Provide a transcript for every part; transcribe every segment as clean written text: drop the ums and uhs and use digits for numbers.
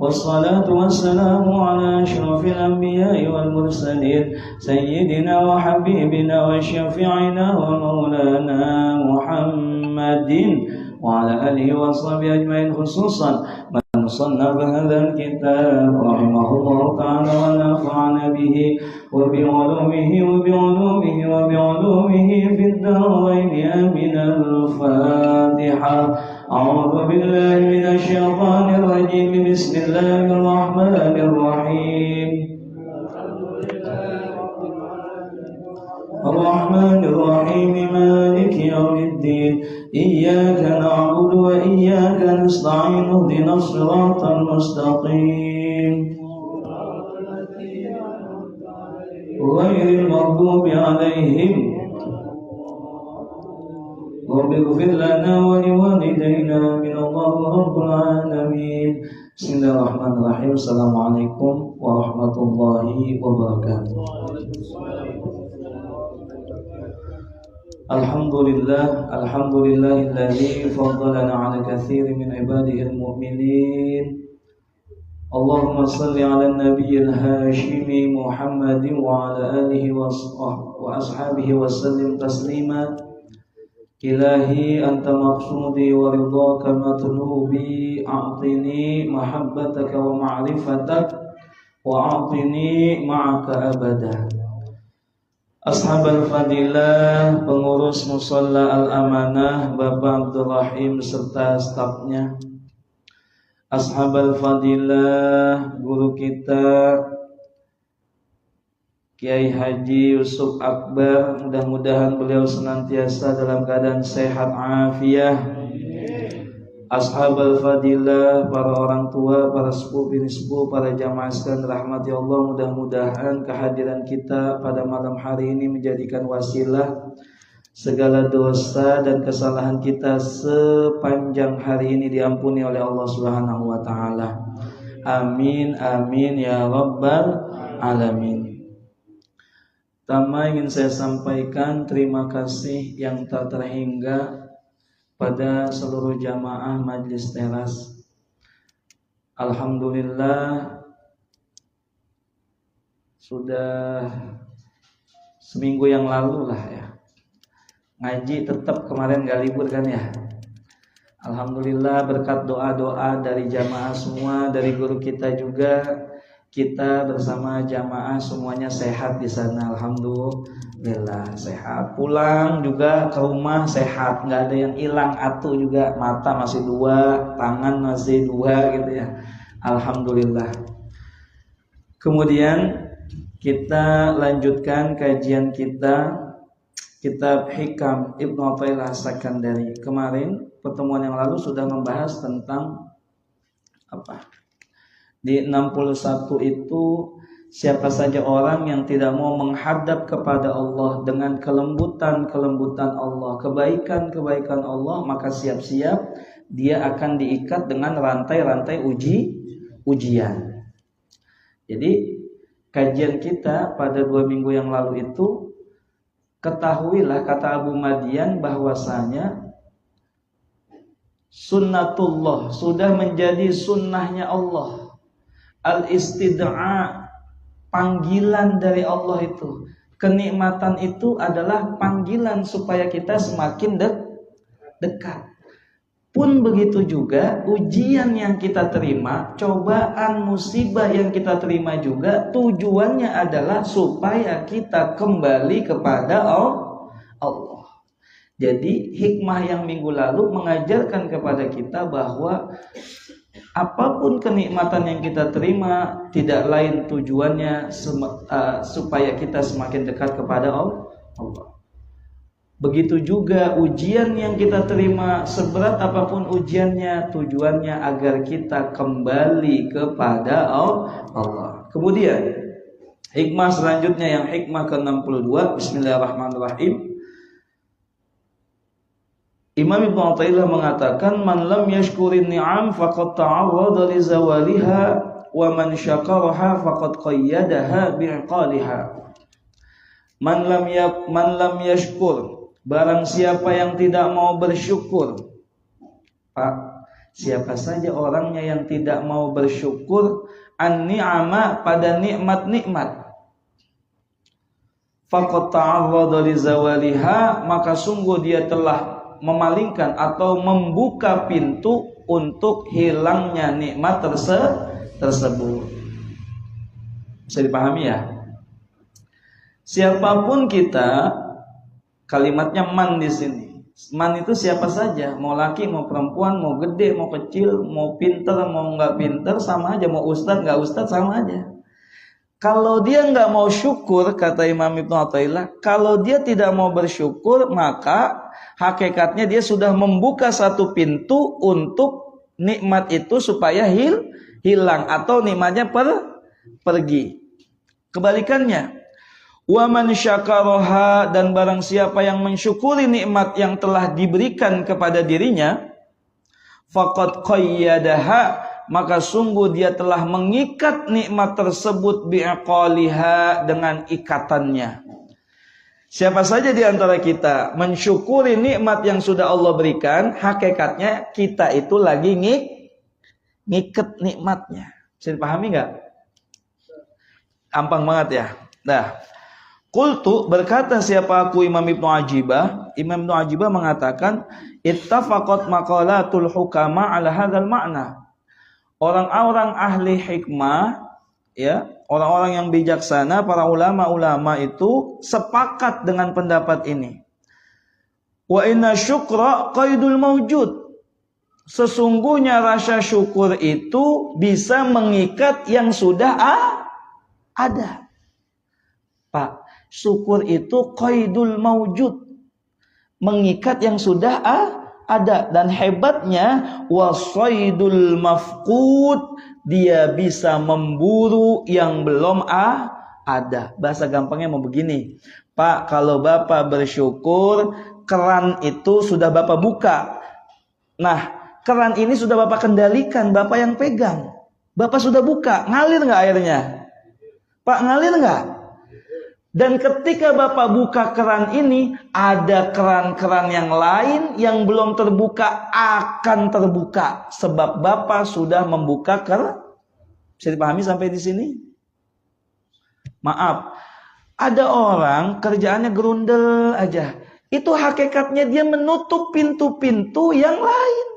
والصلاة والسلام على أشرف الأنبياء والمرسلين سيدنا وحبيبنا وشفيعنا ومولانا محمد وعلى آله وصحبه أجمعين خصوصا من صنف هذا الكتاب رحمه الله تعالى ونفعنا به وبعلومه في الدارين آمين. الفاتحة. أعوذ بالله من الشيطان الرجيم. بسم الله الرحمن الرحيم. الرحمن الرحيم مالك يوم الدين إياك نعبد وإياك نستعين اهدنا الصراط المستقيم غير المغضوب عليهم رب اغفر لنا ولوالدينا من الله رب العالمين. بسم الله الرحمن الرحيم. Assalamualaikum warahmatullahi wabarakatuh. Alhamdulillahilladzi faddalana ala katsirin min ibadihi al-mu'minin. Allahumma salli ala nabiyil hashimi Muhammadin wa ala alihi wa ashabihi wa sallim taslima. Ilahi anta maqsudi wa ridhaka matlubi, a'tini mahabbataka wa ma'rifatak wa a'tini ma'aka abada. Ashabal fadilah, pengurus musalla al-amanah Bapak Abdul Rahim serta stafnya. Ashabal fadilah, guru kita Kiai Haji Yusuf Akbar, mudah-mudahan beliau senantiasa dalam keadaan sehat afiah. Ashabal fadilah, para orang tua, para sepuh bini sepuh, para jamaah sekalian rahmati Allah, mudah-mudahan kehadiran kita pada malam hari ini menjadikan wasilah segala dosa dan kesalahan kita sepanjang hari ini diampuni oleh Allah Subhanahu wa taala. Amin amin ya rabbal alamin. Pertama ingin saya sampaikan terima kasih yang tak terhingga pada seluruh jamaah Majlis Teras. Alhamdulillah sudah seminggu yang lalu lah ya, ngaji tetap kemarin gak libur kan ya. Alhamdulillah berkat doa-doa dari jamaah semua, dari guru kita juga, kita bersama jamaah semuanya sehat di sana. Alhamdulillah sehat. Pulang juga ke rumah sehat, nggak ada yang hilang. Atu juga mata masih 2, tangan masih 2 gitu ya. Alhamdulillah. Kemudian kita lanjutkan kajian kita kitab Hikam Ibnu Athaillah As-Sakandari. Kemarin pertemuan yang lalu sudah membahas tentang apa? Di 61 itu siapa saja orang yang tidak mau menghadap kepada Allah dengan kelembutan Allah, kebaikan Allah, maka siap-siap dia akan diikat dengan rantai-rantai ujian. Jadi kajian kita pada 2 minggu yang lalu itu, ketahuilah kata Abu Madian bahwasanya sunnatullah sudah menjadi sunnahnya Allah. Al-istid'a, panggilan dari Allah itu. Kenikmatan itu adalah panggilan supaya kita semakin dekat. Pun begitu juga ujian yang kita terima, cobaan musibah yang kita terima juga tujuannya adalah supaya kita kembali kepada Allah. Jadi hikmah yang minggu lalu mengajarkan kepada kita bahwa apapun kenikmatan yang kita terima, tidak lain tujuannya supaya kita semakin dekat kepada Allah. Begitu juga ujian yang kita terima, seberat apapun ujiannya, tujuannya agar kita kembali kepada Allah. Kemudian hikmah selanjutnya yang hikmah ke-62. Bismillahirrahmanirrahim. Imam Ibnu Athaillah mengatakan, man lam yashkurin ni'am faqad ta'arrada li zawaliha wa man syakaraha faqad qayyadaha bi'iqaliha. Man lam yashkur, barang siapa yang tidak mau bersyukur. Pak, Siapa saja orangnya yang tidak mau bersyukur an-ni'ama pada nikmat-nikmat, faqad ta'arrada li zawaliha, maka sungguh dia telah memalingkan atau membuka pintu untuk hilangnya nikmat tersebut. Bisa dipahami ya? Siapapun kita, kalimatnya man di sini. Man itu siapa saja, mau laki, mau perempuan, mau gede, mau kecil, mau pinter, mau nggak pinter, sama aja. Mau ustadz, nggak ustadz, sama aja. Kalau dia nggak mau syukur, kata Imam Ibnu Athaillah, kalau dia tidak mau bersyukur, maka hakikatnya dia sudah membuka satu pintu untuk nikmat itu supaya hilang atau nikmatnya pergi. Kebalikannya, wa man syakaraha, dan barang siapa yang mensyukuri nikmat yang telah diberikan kepada dirinya, faqad qayyadaha, maka sungguh dia telah mengikat nikmat tersebut bi'aqaliha, dengan ikatannya. Siapa saja di antara kita mensyukuri nikmat yang sudah Allah berikan, hakikatnya kita itu lagi ngikat nikmatnya. Bisa dipahami nggak? Gampang banget ya. Nah, qultu, berkata siapa aku, Imam Ibnu Ajibah. Imam Ibnu Ajibah mengatakan, ittafaqat maqalatul hukama ala hadzal ma'na. Orang-orang ahli hikmah, ya, orang-orang yang bijaksana, para ulama-ulama itu sepakat dengan pendapat ini. Wa inna syukra qaidul mawjud. Sesungguhnya rasa syukur itu bisa mengikat yang sudah ada. Pak, syukur itu qaidul mawjud, mengikat yang sudah ada. Dan hebatnya, wasaidul mafqud, dia bisa memburu yang belum ada. Bahasa gampangnya mau begini, Pak, kalau Bapak bersyukur, keran itu sudah Bapak buka. Nah, keran ini sudah Bapak kendalikan, Bapak yang pegang. Bapak sudah buka, ngalir nggak airnya? Pak, ngalir nggak? Dan ketika Bapak buka keran ini, ada keran-keran yang lain yang belum terbuka akan terbuka, sebab Bapak sudah membuka keran. Bisa dipahami sampai di sini? Maaf, ada orang kerjaannya gerundel aja. Itu hakikatnya dia menutup pintu-pintu yang lain.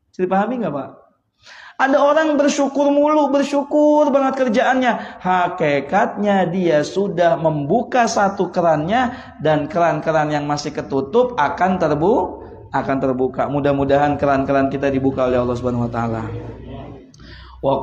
Bisa dipahami nggak, Pak? Ada orang bersyukur mulu, bersyukur banget kerjaannya. Hakikatnya dia sudah membuka satu kerannya, dan keran-keran yang masih ketutup akan terbuka. Mudah-mudahan keran-keran kita dibuka oleh Allah Subhanahu wa taala. Wa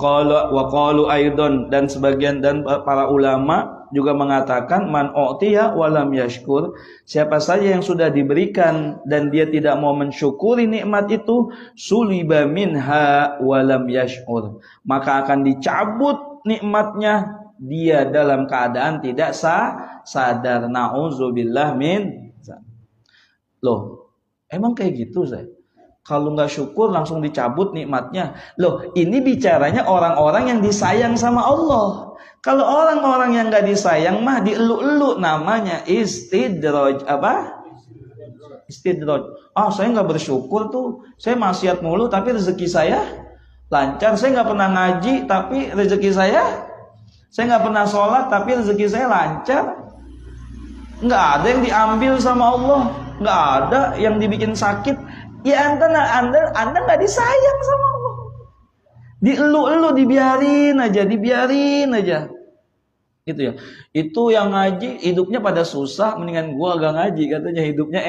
qalu aidan, dan sebagian dan para ulama juga mengatakan, man u'tiya wa lam yashkur, siapa saja yang sudah diberikan dan dia tidak mau mensyukuri nikmat itu, suliba minha wa lam yashkur, maka akan dicabut nikmatnya, dia dalam keadaan tidak sadar. Nauzubillah min. Loh, emang kayak gitu, saya? Kalau nggak syukur langsung dicabut nikmatnya. Loh, ini bicaranya orang-orang yang disayang sama Allah. Kalau orang-orang yang nggak disayang mah dielu-elu, namanya istidraj. Apa? Istidraj. Saya nggak bersyukur tuh, saya maksiat mulu tapi rezeki saya lancar. Saya nggak pernah ngaji tapi rezeki saya nggak pernah sholat tapi rezeki saya lancar. Nggak ada yang diambil sama Allah, nggak ada yang dibikin sakit. Ya anda nggak disayang sama Allah. Dielu-elu, dibiarin aja. Gitu ya. Itu yang ngaji hidupnya pada susah, mendingan gua agak ngaji, katanya hidupnya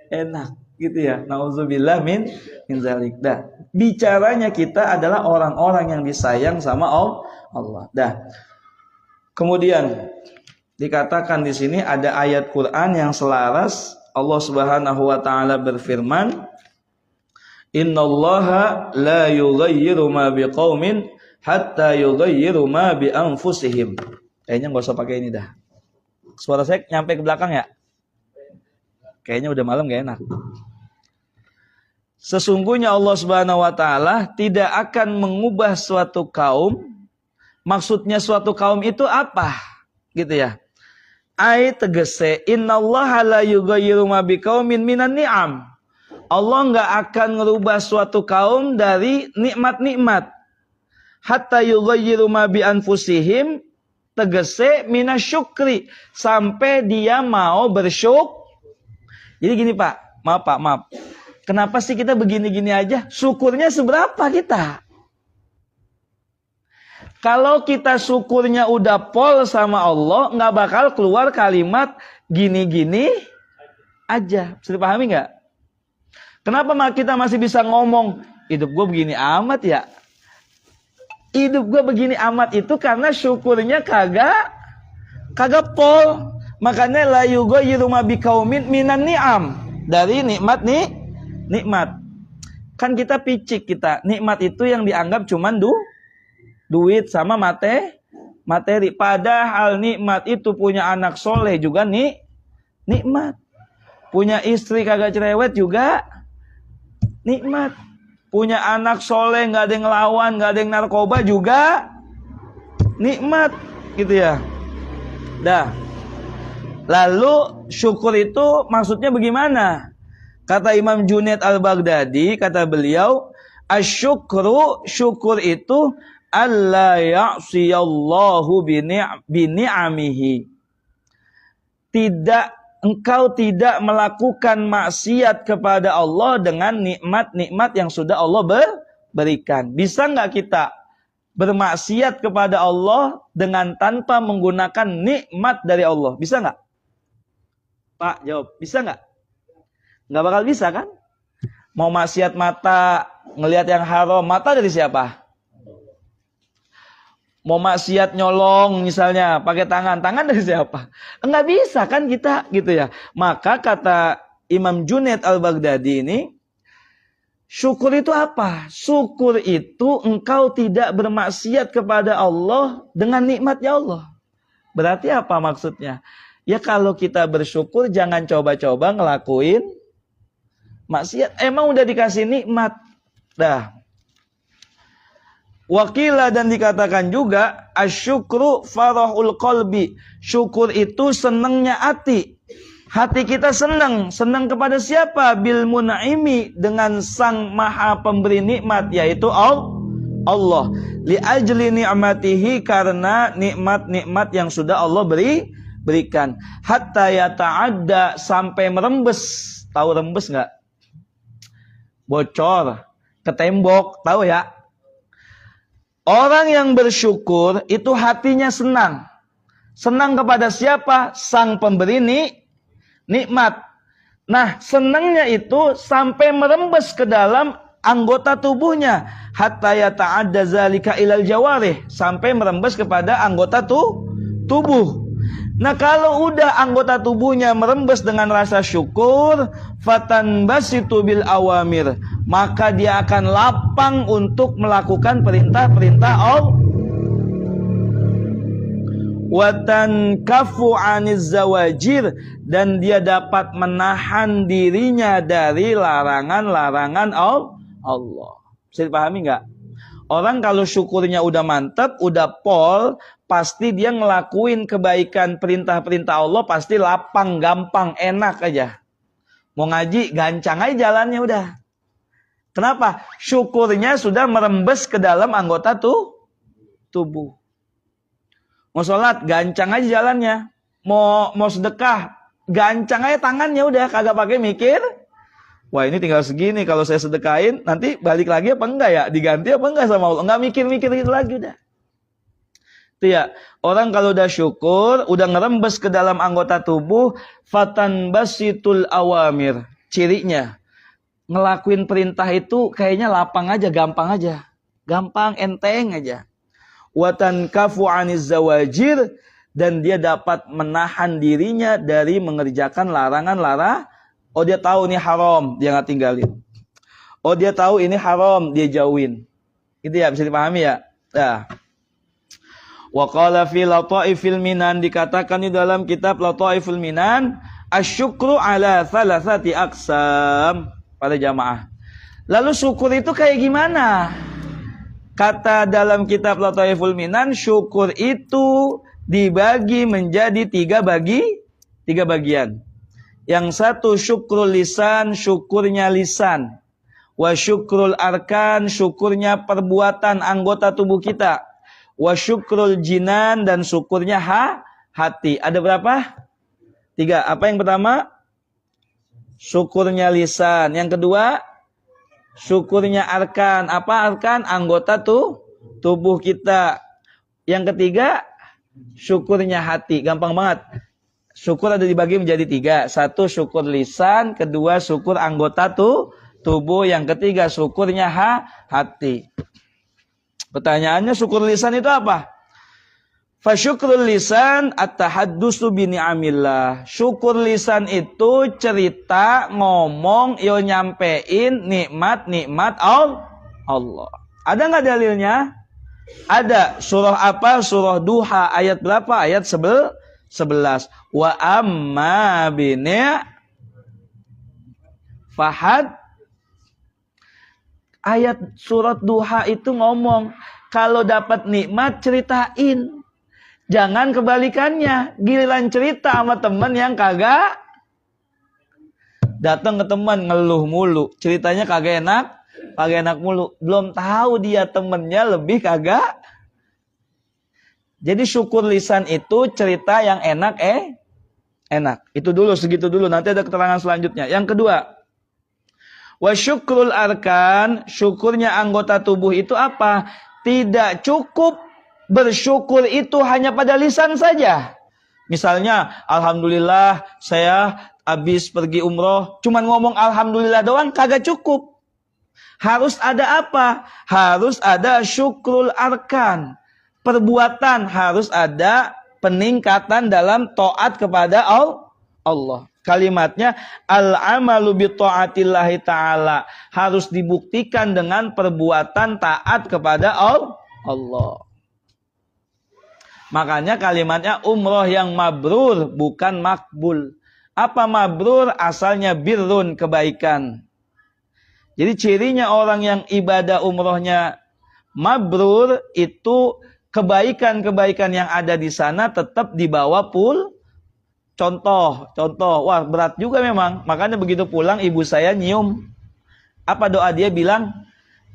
enak. Gitu ya. Nauzubillah min zalik. Dah. Bicaranya kita adalah orang-orang yang disayang sama Allah. Dah. Kemudian dikatakan di sini ada ayat Quran yang selaras. Allah Subhanahu wa taala berfirman, innallaha la yughayyiru ma biqaumin hatta yughayyiru ma bi anfusihim. Kayaknya enggak usah pakai ini dah. Suara saya nyampe ke belakang ya? Kayaknya udah malam enggak enak. Sesungguhnya Allah Subhanahu wa taala tidak akan mengubah suatu kaum. Maksudnya suatu kaum itu apa? Gitu ya. Ai tegese innallaha la yughayyiru ma biqaumin minan ni'am. Allah nggak akan ngerubah suatu kaum dari nikmat-nikmat. Hatta yughayyiru ma bi anfusihim, tegese minasyukri, sampai dia mau bersyukur. Jadi gini Pak, maaf. Kenapa sih kita begini-gini aja? Syukurnya seberapa kita? Kalau kita syukurnya udah pol sama Allah, nggak bakal keluar kalimat gini-gini aja. Bisa dipahami nggak? Kenapa kita masih bisa ngomong, hidup gue begini amat ya? Hidup gue begini amat itu karena syukurnya kagak pol. Makanya la yughayyiru ma biqaumin minan ni'am. Dari nikmat. Kan kita picik kita. Nikmat itu yang dianggap cuman duit sama materi. Padahal nikmat itu punya anak soleh juga nikmat. Punya istri kagak cerewet juga nikmat. Punya anak soleh nggak ada yang ngelawan, nggak ada yang narkoba juga nikmat, gitu ya. Dah. Lalu syukur itu maksudnya bagaimana? Kata Imam Junaid al-Baghdadi, kata beliau, asyukru, syukur itu alla ya'siyallahu bini'amihi. Engkau tidak melakukan maksiat kepada Allah dengan nikmat-nikmat yang sudah Allah berikan. Bisa nggak kita bermaksiat kepada Allah dengan tanpa menggunakan nikmat dari Allah? Bisa nggak? Pak, jawab. Bisa nggak? Nggak bakal bisa kan? Mau maksiat mata, ngelihat yang haram, mata dari siapa? Mau maksiat nyolong misalnya pakai tangan dari siapa? Enggak bisa kan kita, gitu ya. Maka kata Imam Junaid al-Baghdadi ini, syukur itu apa? Syukur itu engkau tidak bermaksiat kepada Allah dengan nikmatnya Allah. Berarti apa maksudnya? Ya kalau kita bersyukur jangan coba-coba ngelakuin maksiat. Emang udah dikasih nikmat. Dah. Wakila, dan dikatakan juga asyukru farahul qalbi. Syukur itu senangnya hati. Hati kita senang kepada siapa? Bil mun'imi, dengan sang maha pemberi nikmat, yaitu Allah. Li ajli ni'matihi, karena nikmat-nikmat yang sudah Allah berikan. Hatta yata'adda, sampai merembes. Tahu rembes enggak? Bocor ke tembok, tahu ya? Orang yang bersyukur itu hatinya senang. Senang kepada siapa? Sang pemberi nikmat. Nah, senangnya itu sampai merembes ke dalam anggota tubuhnya. Hatta yata'adda zalika ilal jawarih, sampai merembes kepada anggota tubuh. Nah, kalau udah anggota tubuhnya merembes dengan rasa syukur, fatanbasitu bil awamir, maka dia akan lapang untuk melakukan perintah-perintah Allah. Watan kafu aniz zawajir, dan dia dapat menahan dirinya dari larangan-larangan Allah. Bisa dipahami nggak? Orang kalau syukurnya udah mantap, udah pol, pasti dia ngelakuin kebaikan perintah-perintah Allah, pasti lapang, gampang, enak aja. Mau ngaji, gancang aja jalannya udah. Kenapa? Syukurnya sudah merembes ke dalam anggota tubuh. Mau sholat, gancang aja jalannya. Mau sedekah, gancang aja tangannya udah, kagak pakai mikir. Wah, ini tinggal segini, kalau saya sedekahin nanti balik lagi apa enggak ya? Diganti apa enggak sama Allah? Enggak mikir-mikir itu lagi udah. Itu ya, orang kalau udah syukur, udah ngerembes ke dalam anggota tubuh, fatanbasitul awamir. Cirinya, ngelakuin perintah itu kayaknya lapang aja, gampang aja. Gampang, enteng aja. Watan kafu aniz zawajir, dan dia dapat menahan dirinya dari mengerjakan larangan-larangan. Oh, dia tahu ini haram, dia nggak tinggalin. Oh, dia tahu ini haram, dia jauhin. Itu ya, bisa dipahami ya? Nah. Wa qala fi lataifil minan, dikatakan di dalam kitab Lataiful Minan, asyukru ala thalathati aqsam, pada jamaah. Lalu syukur itu kayak gimana? Kata dalam kitab Lataiful Minan, syukur itu dibagi menjadi tiga bagian. Yang satu syukrul lisan, syukurnya lisan. Wa syukrul arkan, syukurnya perbuatan anggota tubuh kita. Wa syukrul jinan, dan syukurnya hati. Ada berapa? 3. Apa yang pertama? Syukurnya lisan. Yang kedua? Syukurnya arkan. Apa arkan? Anggota tubuh kita. Yang ketiga? Syukurnya hati. Gampang banget. Syukur ada dibagi menjadi 3. 1 syukur lisan, kedua syukur anggota tubuh, yang ketiga syukurnya hati. Pertanyaannya, syukur lisan itu apa? Fa syukrul lisan at-tahaddusu bi ni'amillah. Syukur lisan itu cerita, ngomong, yo nyampein nikmat-nikmat Allah. Ada nggak dalilnya? Ada. Surah apa? Surah Duha ayat berapa? Ayat 11. Wa amma bini' fahad. Ayat surat Duha itu ngomong, kalau dapat nikmat ceritain. Jangan kebalikannya, giliran cerita sama teman yang kagak. Datang ke teman ngeluh mulu, ceritanya kagak enak mulu. Belum tahu dia temennya lebih kagak. Jadi syukur lisan itu cerita yang enak. Itu dulu, segitu dulu. Nanti ada keterangan selanjutnya. Yang kedua, wa syukrul arkan, syukurnya anggota tubuh itu apa? Tidak cukup bersyukur itu hanya pada lisan saja. Misalnya, alhamdulillah saya habis pergi umroh, cuman ngomong alhamdulillah doang kagak cukup. Harus ada apa? Harus ada syukrul arkan. Perbuatan, harus ada peningkatan dalam taat kepada Allah. Kalimatnya al-amalu bi taatillahi ta'ala, harus dibuktikan dengan perbuatan taat kepada Allah. Makanya kalimatnya umroh yang mabrur, bukan makbul. Apa mabrur? Asalnya birrun, kebaikan. Jadi cirinya orang yang ibadah umrohnya mabrur itu kebaikan-kebaikan yang ada di sana tetap dibawa Contoh, wah berat juga memang. Makanya begitu pulang ibu saya nyium. Apa doa dia bilang?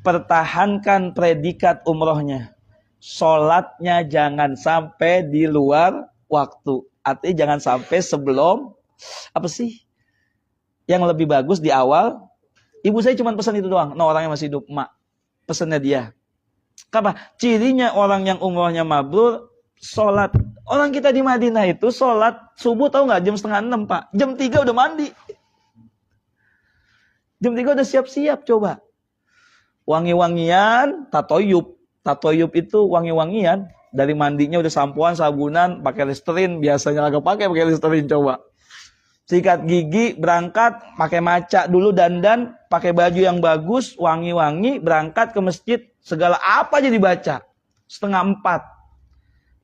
Pertahankan predikat umrohnya. Sholatnya jangan sampai di luar waktu. Artinya jangan sampai sebelum, apa sih? Yang lebih bagus di awal. Ibu saya cuma pesan itu doang. No, orangnya masih hidup, mak. Pesannya dia. Apa? Cirinya orang yang umrohnya mabrur, sholat. Orang kita di Madinah itu sholat subuh tahu nggak? Jam 5:30, Pak. Jam 3 udah mandi. Jam 3 udah siap-siap, coba. Wangi-wangian, tatoyub. Tatoyub itu wangi-wangian. Dari mandinya udah sampoan, sabunan, pakai Listerine. Biasanya agak pakai Listerine, coba. Sikat gigi, berangkat, pakai maca dulu, dandan, pakai baju yang bagus, wangi-wangi, berangkat ke masjid. Segala apa aja dibaca. 3:30.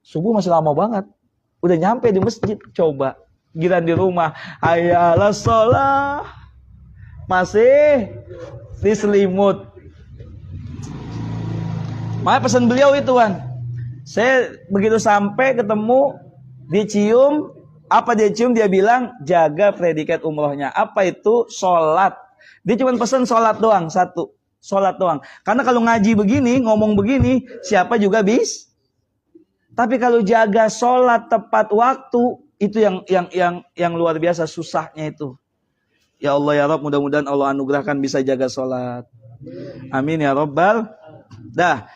Subuh masih lama banget. Udah nyampe di masjid. Coba. Giliran di rumah. Hayalah sholah. Masih diselimut. Makanya pesan beliau itu kan. Saya begitu sampai ketemu. Dicium. Apa dia cium? Dia bilang jaga predikat umrohnya. Apa itu? Sholat. Dia cuma pesan sholat doang. 1. Sholat doang. Karena kalau ngaji begini, ngomong begini, siapa juga bisa. Tapi kalau jaga sholat tepat waktu, itu yang luar biasa susahnya itu. Ya Allah ya Rabb, mudah-mudahan Allah anugerahkan bisa jaga sholat. Amin ya Rabbal. Dah.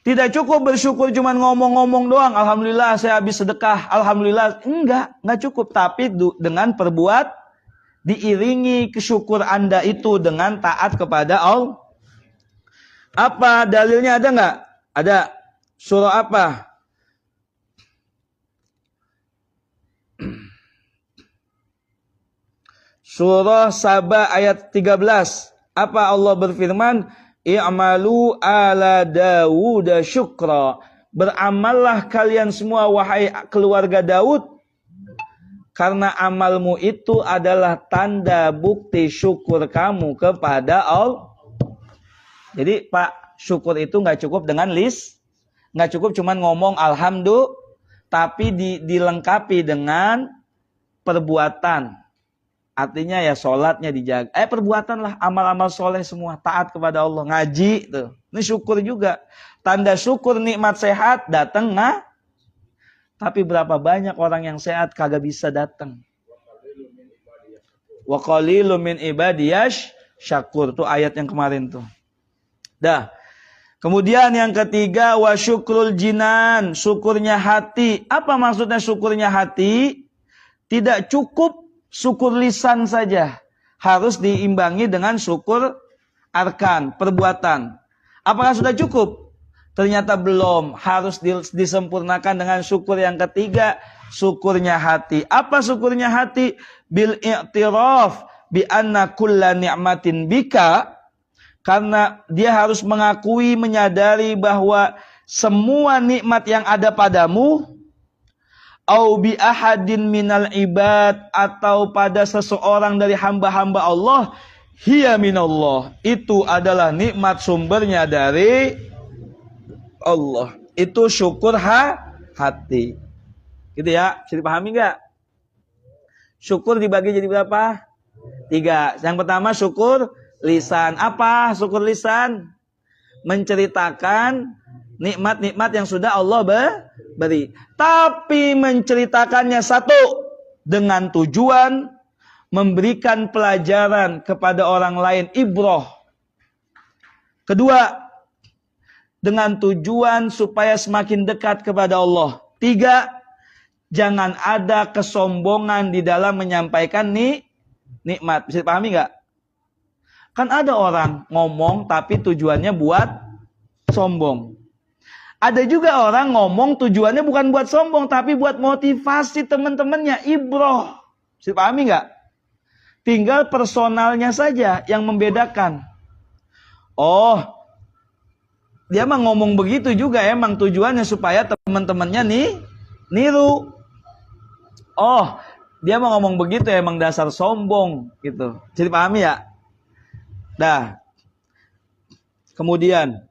Tidak cukup bersyukur cuma ngomong-ngomong doang. Alhamdulillah saya habis sedekah. Alhamdulillah. Enggak cukup. Tapi dengan perbuat, diiringi kesyukur Anda itu dengan taat kepada Allah. Apa dalilnya, ada nggak? Ada. Surah apa? Surah Saba ayat 13. Apa Allah berfirman? I'malu ala Dawud syukra. Beramallah kalian semua wahai keluarga Daud. Karena amalmu itu adalah tanda bukti syukur kamu kepada Allah. Jadi Pak, syukur itu nggak cukup dengan nggak cukup cuman ngomong alhamdulillah, tapi dilengkapi dengan perbuatan. Artinya ya sholatnya dijaga. Perbuatan lah, amal-amal soleh semua. Taat kepada Allah, ngaji tuh. Ini syukur juga. Tanda syukur nikmat sehat, datang nah. Tapi berapa banyak orang yang sehat kagak bisa datang. Wa qalilum min ibadiyash syakur. Tuh ayat yang kemarin tuh. Dah. Kemudian yang ketiga, wa syukrul jinan. Syukurnya hati. Apa maksudnya syukurnya hati? Tidak cukup syukur lisan saja. Harus diimbangi dengan syukur arkan, perbuatan. Apakah sudah cukup? Ternyata belum. Harus disempurnakan dengan syukur yang ketiga. Syukurnya hati. Apa syukurnya hati? Bil i'tiraf bi anna kulla ni'matin bika. Karena dia harus mengakui, menyadari bahwa semua nikmat yang ada padamu, au bi ahadin minal ibad, atau pada seseorang dari hamba-hamba Allah, hiya minallah, itu adalah nikmat sumbernya dari Allah. Itu syukur hati. Gitu ya, bisa dipahami enggak? Syukur dibagi jadi berapa? 3. Yang pertama syukur lisan. Apa syukur lisan? Menceritakan nikmat-nikmat yang sudah Allah beri. Tapi menceritakannya satu, dengan tujuan memberikan pelajaran kepada orang lain, ibrah. Kedua, dengan tujuan supaya semakin dekat kepada Allah. 3, jangan ada kesombongan di dalam menyampaikan nikmat. Bisa dipahami nggak? Kan ada orang ngomong tapi tujuannya buat sombong. Ada juga orang ngomong tujuannya bukan buat sombong, tapi buat motivasi teman-temannya, ibrah. Bisa dipahami nggak? Tinggal personalnya saja yang membedakan. Oh, dia mah ngomong begitu juga emang tujuannya supaya teman-temannya niru. Oh, dia mah ngomong begitu emang dasar sombong gitu. Jadi pahami ya? Dah. Kemudian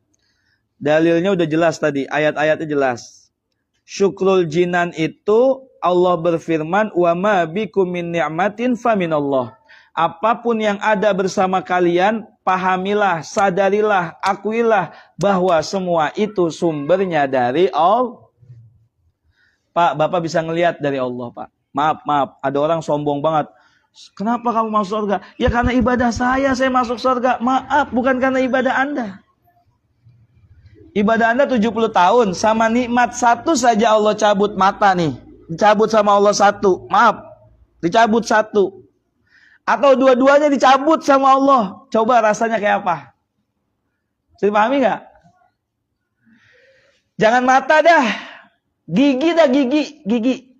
dalilnya udah jelas tadi, ayat-ayatnya jelas. Syukrul jinan itu Allah berfirman, "Wa ma bikum min ni'matin faminallah." Apapun yang ada bersama kalian, pahamilah, sadarilah, akuilah bahwa semua itu sumbernya dari Allah. Pak, Bapak bisa ngelihat dari Allah, Pak. Maaf, ada orang sombong banget. Kenapa kamu masuk surga? Ya karena ibadah saya masuk surga. Maaf, bukan karena ibadah Anda. Ibadah Anda 70 tahun, sama nikmat satu saja Allah cabut mata nih. Dicabut sama Allah satu. Maaf, dicabut satu. Atau dua-duanya dicabut sama Allah. Coba rasanya kayak apa? Bisa dipahami nggak? Jangan mata dah. Gigi dah, gigi.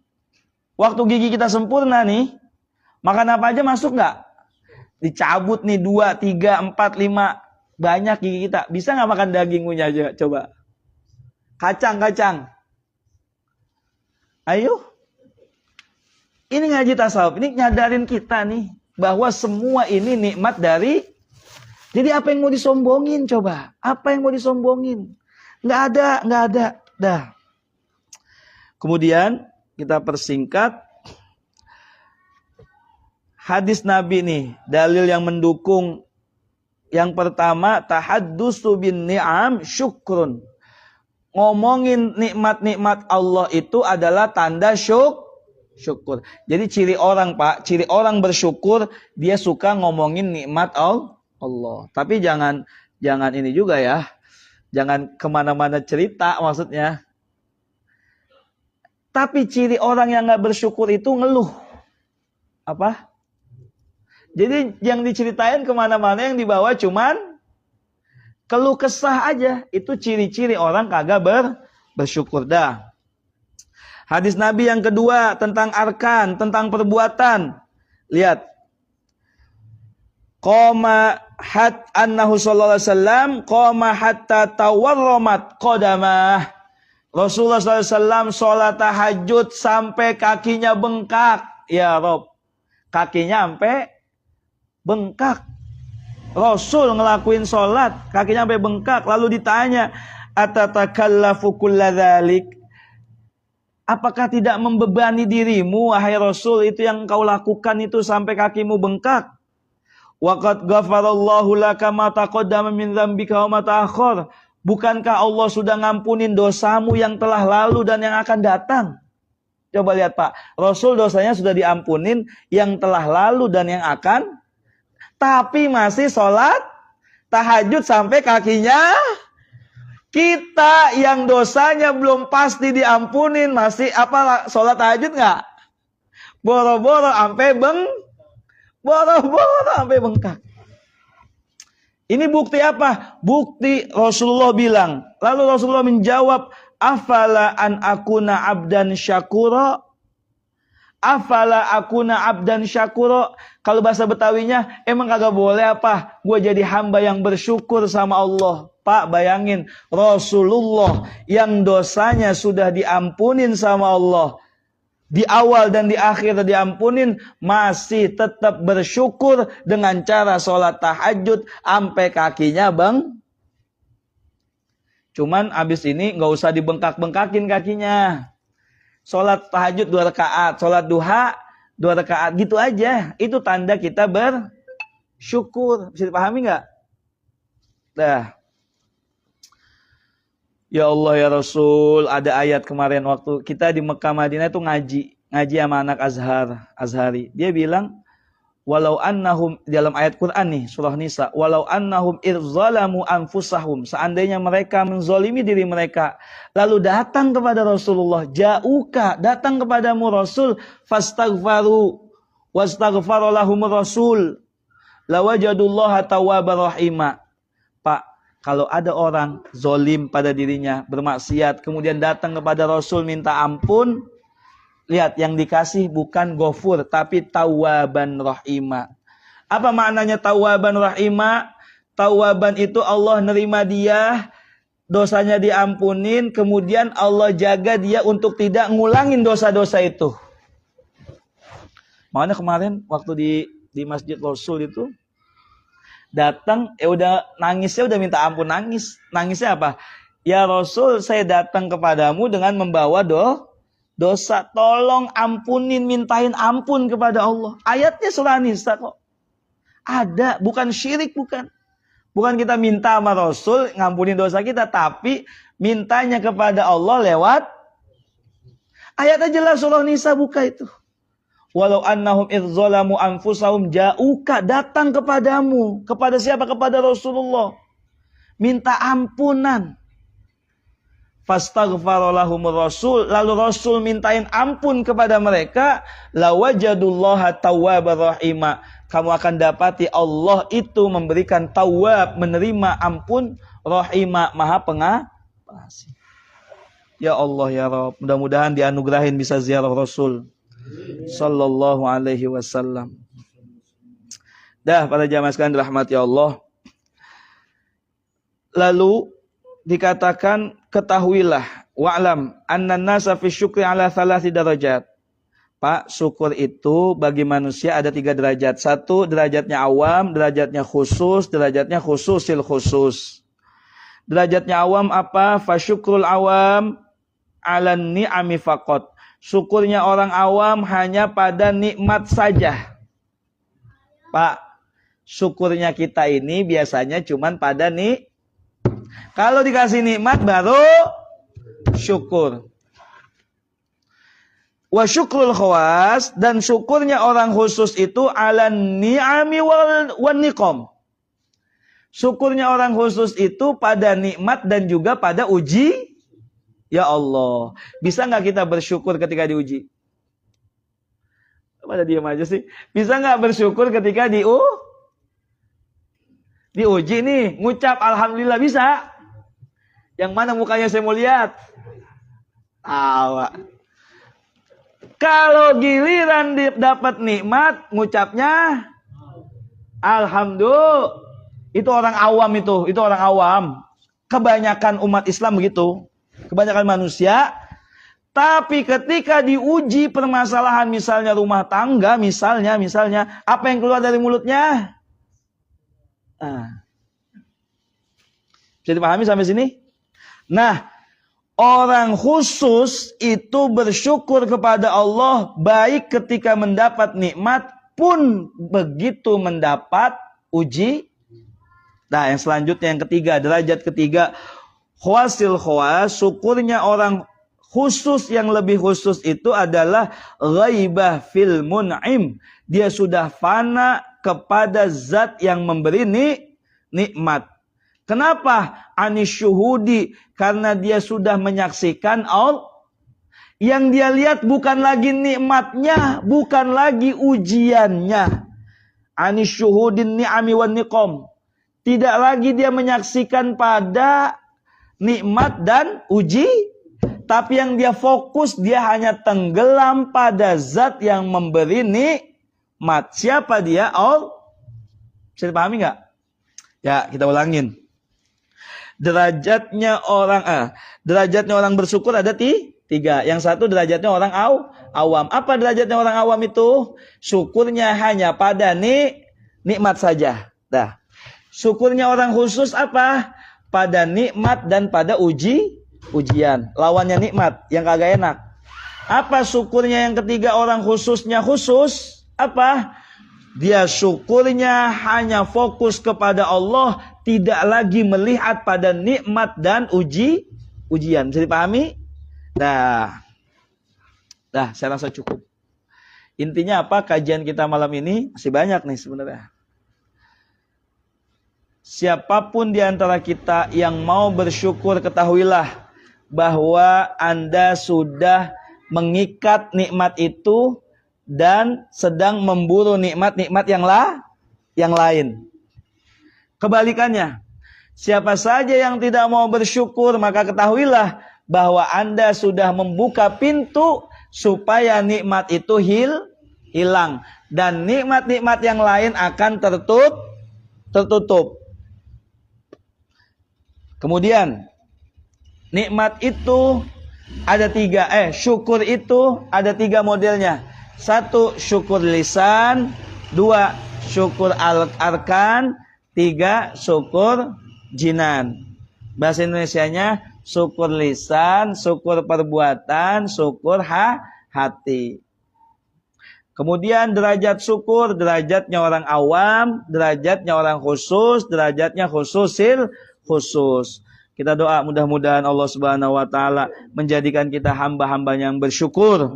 Waktu gigi kita sempurna nih, makan apa aja masuk nggak? Dicabut nih 2, 3, 4, 5. Banyak gigi kita. Bisa nggak makan daging punya aja? Coba. Kacang. Ayo. Ini ngaji tasawuf. Ini nyadarin kita nih. Bahwa semua ini nikmat dari. Jadi apa yang mau disombongin coba? Apa yang mau disombongin? Nggak ada. Dah. Kemudian kita persingkat. Hadis Nabi nih. Dalil yang mendukung. Yang pertama. Tahaddusu bin ni'am syukrun. Ngomongin nikmat-nikmat Allah itu adalah tanda syukur. Jadi ciri orang, Pak, ciri orang bersyukur, dia suka ngomongin nikmat Allah. Tapi jangan ini juga ya. Jangan kemana-mana cerita maksudnya. Tapi ciri orang yang gak bersyukur itu ngeluh. Apa? Jadi yang diceritain kemana-mana yang dibawa cuman keluh kesah aja. Itu ciri-ciri orang kagak bersyukur dah. Hadis Nabi yang kedua tentang arkan, tentang perbuatan. Lihat. Qoma hat annahu sallallahu alaihi wasallam qoma hatta tawarramat qadamah. Rasulullah sallallahu alaihi wasallam salat tahajud sampai kakinya bengkak. Ya Rob. Kakinya sampai bengkak. Rasul ngelakuin salat, kakinya sampai bengkak, lalu ditanya, "Atatakallafu kulla dzalik?" Apakah tidak membebani dirimu, wahai Rasul, itu yang kau lakukan itu sampai kakimu bengkak? Waqad ghafarallahu laka ma taqaddama min dzambika wa ma ta'akhkhar. Bukankah Allah sudah ngampunin dosamu yang telah lalu dan yang akan datang? Coba lihat Pak, Rasul dosanya sudah diampunin yang telah lalu dan yang akan, tapi masih sholat tahajud sampai kakinya. Kita yang dosanya belum pasti diampunin masih sholat tahajud nggak? Boro-boro sampai bengkak. Ini bukti apa? Bukti Rasulullah bilang. Lalu Rasulullah menjawab, afala an akuna abdan syakura. Afala akuna abdan syakura. Kalau bahasa Betawinya, emang kagak boleh apa? Gue jadi hamba yang bersyukur sama Allah. Pak, bayangin, Rasulullah yang dosanya sudah diampunin sama Allah, di awal dan di akhir diampunin, masih tetap bersyukur dengan cara sholat tahajud sampai kakinya cuman abis ini nggak usah dibengkak-bengkakin kakinya. Sholat tahajud 2 rakaat, sholat duha 2 rakaat, gitu aja. Itu tanda kita bersyukur. Bisa dipahami nggak? Dah. Ya Allah ya Rasul, ada ayat kemarin waktu kita di Mekah Madinah itu ngaji sama anak Azhari. Dia bilang, walau annahum, dalam ayat Quran nih, surah Nisa, walau annahum irzalamu anfusahum, seandainya mereka menzolimi diri mereka, lalu datang kepada Rasulullah, ja'uka, datang kepadamu Rasul, fastaghfaru, wastaghfara lahum Rasul, lawajadullaha tawwabar rahima. Pak, kalau ada orang zolim pada dirinya, bermaksiat, kemudian datang kepada Rasul minta ampun, lihat yang dikasih bukan ghafur, tapi tawwaban rahima. Apa maknanya tawwaban rahima? Tawwaban itu Allah nerima dia, dosanya diampunin, kemudian Allah jaga dia untuk tidak ngulangin dosa-dosa itu. Makanya kemarin waktu di Masjid Rasul itu, datang, udah nangisnya udah minta ampun, nangisnya apa? Ya Rasul, saya datang kepadamu dengan membawa dosa, tolong ampunin, mintain ampun kepada Allah. Ayatnya surah Nisa kok. Ada, bukan syirik, bukan kita minta sama Rasul ngampunin dosa kita, tapi mintanya kepada Allah lewat ayatnya jelas, surah Nisa, buka itu. Walau annahum idzalamu anfusahum ja'uka, datang kepadamu. Kepada siapa? Kepada Rasulullah. Minta ampunan. Fastaghfara lahumur Rasul, lalu Rasul mintain ampun kepada mereka, lawajadullaha tawwabar rahima. Kamu akan dapati Allah itu memberikan tawwab, menerima ampun, rahima, maha pengasih. Ya Allah ya Rabb, mudah-mudahan dianugerahin bisa ziarah Rasul sallallahu alaihi wasallam. Dah, para jamaah sekalian dirahmati Allah. Lalu dikatakan, ketahuilah, wa'lam annan nasa fi syukri ala 3 darajat. Pak, syukur itu bagi manusia ada 3 derajat. 1 derajatnya awam, derajatnya khusus, derajatnya khususil khusus. Derajatnya awam apa? Fa syukrul awam ala ni'ami faqat. Syukurnya orang awam hanya pada nikmat saja. Pak, syukurnya kita ini biasanya cuman pada kalau dikasih nikmat baru syukur. Wa syukrul khawas, dan syukurnya orang khusus itu ala ni'ami wal niqam. Syukurnya orang khusus itu pada nikmat dan juga pada uji. Ya Allah, bisa nggak kita bersyukur ketika diuji? Pada diam aja sih. Bisa nggak bersyukur ketika diuji nih, ngucap alhamdulillah bisa? Yang mana mukanya saya mau lihat? Tawa. Kalau giliran dapat nikmat, ngucapnya alhamdulillah. Itu orang awam itu orang awam. Kebanyakan umat Islam begitu. Kebanyakan manusia. Tapi ketika diuji permasalahan, misalnya rumah tangga, misalnya, apa yang keluar dari mulutnya? Bisa dipahami sampai sini? Nah, Orang khusus itu bersyukur kepada Allah baik ketika mendapat nikmat pun begitu mendapat uji. Nah, yang selanjutnya yang ketiga, derajat ketiga, khawasil khawas, syukurnya orang khusus yang lebih khusus itu adalah ghaibah fil mun'im. Dia sudah fana kepada zat yang memberi nikmat. Kenapa? Anisyuhudi, karena dia sudah menyaksikan Allah. Yang dia lihat bukan lagi nikmatnya, bukan lagi ujiannya. Anisyuhudin ni'ami wan niqam. Tidak lagi dia menyaksikan pada nikmat dan uji, tapi yang dia fokus, dia hanya tenggelam pada zat yang memberi nikmat. Siapa dia? Allah. Bisa dipahami nggak? Ya, kita ulangin. Derajatnya orang bersyukur ada tiga. Yang satu derajatnya orang awam. Apa derajatnya orang awam itu? Syukurnya hanya pada nikmat saja. Nah, syukurnya orang khusus apa? Pada nikmat dan pada ujian. Lawannya nikmat yang kagak enak. Apa syukurnya yang ketiga orang khususnya khusus? Apa? Dia syukurnya hanya fokus kepada Allah, tidak lagi melihat pada nikmat dan ujian. Bisa dipahami? Nah, saya rasa cukup. Intinya apa kajian kita malam ini? Masih banyak nih sebenarnya. Siapapun di antara kita yang mau bersyukur, ketahuilah bahwa Anda sudah mengikat nikmat itu dan sedang memburu nikmat-nikmat yang lain. Kebalikannya, siapa saja yang tidak mau bersyukur, maka ketahuilah bahwa Anda sudah membuka pintu supaya nikmat itu hilang. Dan nikmat-nikmat yang lain akan tertutup. Kemudian, nikmat itu ada tiga, syukur itu ada tiga modelnya. Satu, syukur lisan. Dua, syukur arkan. Tiga, syukur jinan. Bahasa Indonesianya, syukur lisan, syukur perbuatan, syukur hati. Kemudian derajat syukur, derajatnya orang awam, derajatnya orang khusus, derajatnya khusus. Kita doa mudah-mudahan Allah Subhanahu wa taala menjadikan kita hamba-hamba yang bersyukur.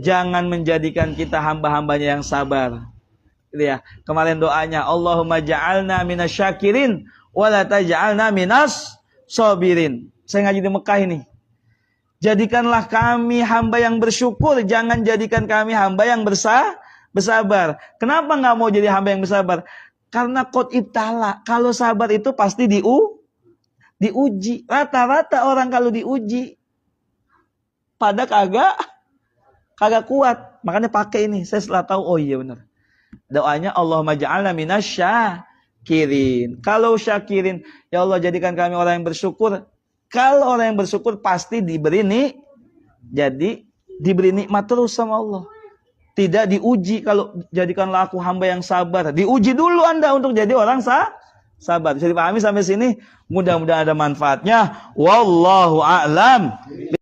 Jangan menjadikan kita hamba-hambanya yang sabar. Gitu ya. Kemarin doanya Allahumma ja'alna minasyakirin wa la taj'alna minas sabirin. Saya ngaji di Mekah ini. Jadikanlah kami hamba yang bersyukur, jangan jadikan kami hamba yang bersabar. Kenapa enggak mau jadi hamba yang bersabar? Karena qad ibtala, kalau sabar itu pasti diuji. Rata-rata orang kalau diuji pada kagak kuat. Makanya pakai ini. Saya setelah tahu, oh iya benar. Doanya Allahumma ja'alna minasyakirin. Kalau syakirin, ya Allah jadikan kami orang yang bersyukur. Kalau orang yang bersyukur pasti diberi jadi diberi nikmat terus sama Allah. Tidak diuji. Kalau jadikanlah aku hamba yang sabar. Diuji dulu Anda untuk jadi orang sabar. Bisa dipahami sampai sini? Mudah-mudahan ada manfaatnya. Wallahu a'lam.